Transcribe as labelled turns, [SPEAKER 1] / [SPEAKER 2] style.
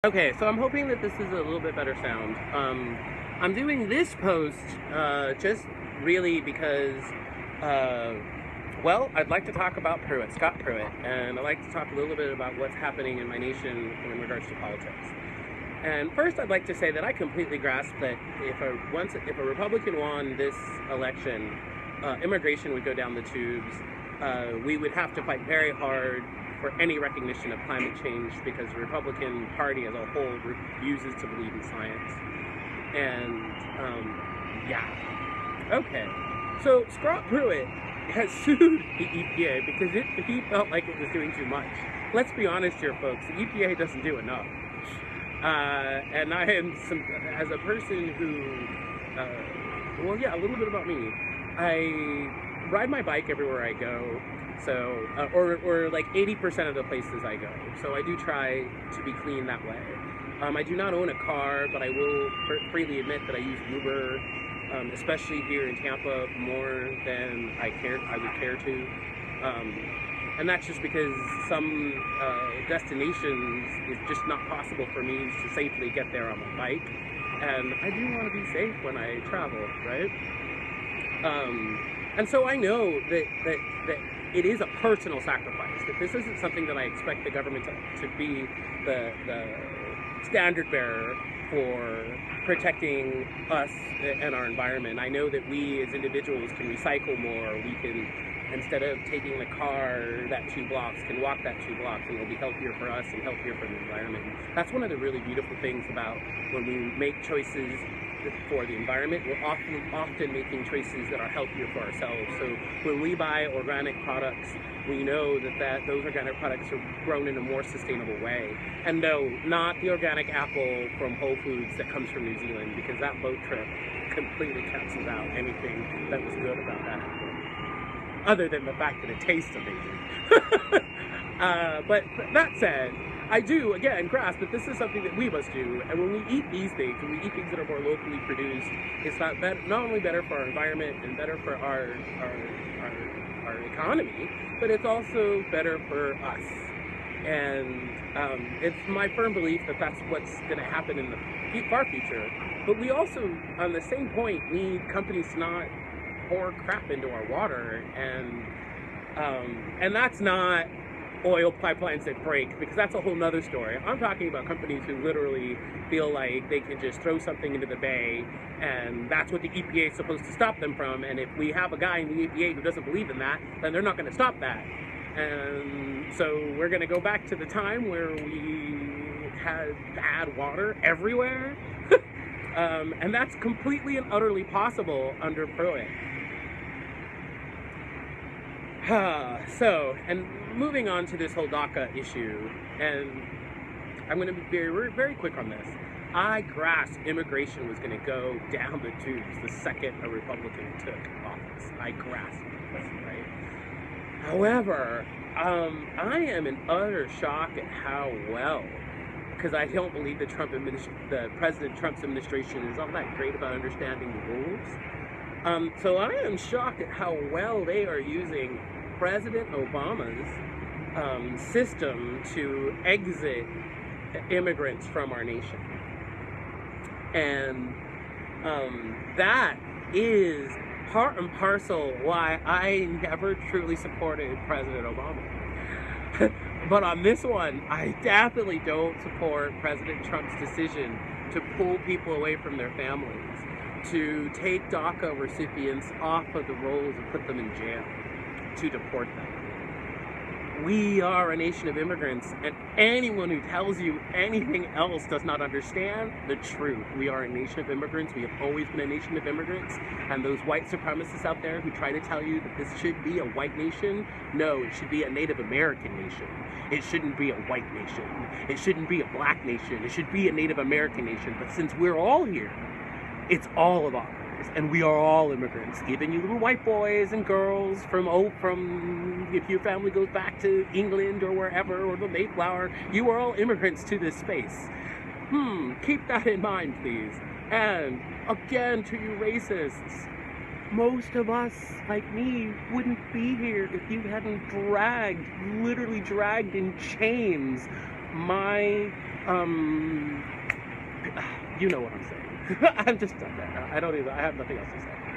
[SPEAKER 1] Okay, so I'm hoping that this is a little bit better sound. I'm doing this post just really because, well, I'd like to talk about Pruitt, Scott Pruitt, and I'd like to talk a little bit about what's happening in my nation in regards to politics. And first, I'd like to say that I completely grasp that if a Republican won this election, immigration would go down the tubes. We would have to fight very hard for any recognition of climate change because the Republican Party as a whole refuses to believe in science. And, yeah. Okay. So, Scott Pruitt has sued the EPA because he felt like it was doing too much. Let's be honest here, folks. The EPA doesn't do enough. And I am, as a person who, well, yeah, a little bit about me. I ride my bike everywhere I go. So, or like 80% of the places I go. So I do try to be clean that way. I do not own a car, but I will freely admit that I use Uber, especially here in Tampa, more than I would care to. And that's just because some destinations it's just not possible for me to safely get there on my bike. And I do want to be safe when I travel, right? And so I know that it is a personal sacrifice, that this isn't something that I expect the government to be the standard bearer for protecting us and our environment. I know that we as individuals can recycle more. We can, instead of taking the car that 2 blocks, can walk that 2 blocks, and it'll be healthier for us and healthier for the environment. That's one of the really beautiful things about when we make choices for the environment. We're often making choices that are healthier for ourselves. So when we buy organic products, we know that those organic products are grown in a more sustainable way. And no, not the organic apple from Whole Foods that comes from New Zealand, because that boat trip completely cancels out anything that was good about that apple, other than the fact that it tastes amazing. But that said, I do, again, grasp that this is something that we must do. And when we eat these things, when we eat things that are more locally produced, it's not only better for our environment and better for our economy, but it's also better for us. And it's my firm belief that that's what's going to happen in the far future. But we also, on the same point, need companies to not pour crap into our water. And that's not oil pipelines that break, because that's a whole nother story. I'm talking about companies who literally feel like they can just throw something into the bay, and that's what the EPA is supposed to stop them from. And if we have a guy in the EPA who doesn't believe in that, then they're not going to stop that. And so we're going to go back to the time where we had bad water everywhere. And that's completely and utterly possible under Pruitt. So, and moving on to this whole DACA issue, and I'm going to be very, very quick on this. I grasped immigration was going to go down the tubes the second a Republican took office. I grasped this, right? However, I am in utter shock at how well, because I don't believe the President Trump's administration is all that great about understanding the rules. So I am shocked at how well they are using President Obama's system to exit immigrants from our nation. And that is part and parcel why I never truly supported President Obama. But on this one, I definitely don't support President Trump's decision to pull people away from their families, to take DACA recipients off of the rolls and put them in jail, to deport them. We are a nation of immigrants, and anyone who tells you anything else does not understand the truth. We are a nation of immigrants. We have always been a nation of immigrants. And those white supremacists out there who try to tell you that this should be a white nation, no, it should be a Native American nation. It shouldn't be a white nation. It shouldn't be a black nation. It should be a Native American nation. But since we're all here, it's all of ours, and we are all immigrants. Even you little white boys and girls from if your family goes back to England or wherever, or the Mayflower, you are all immigrants to this space. Keep that in mind, please. And again, to you racists, most of us, like me, wouldn't be here if you hadn't literally dragged in chains my You know what I'm saying. I'm just done there. I have nothing else to say.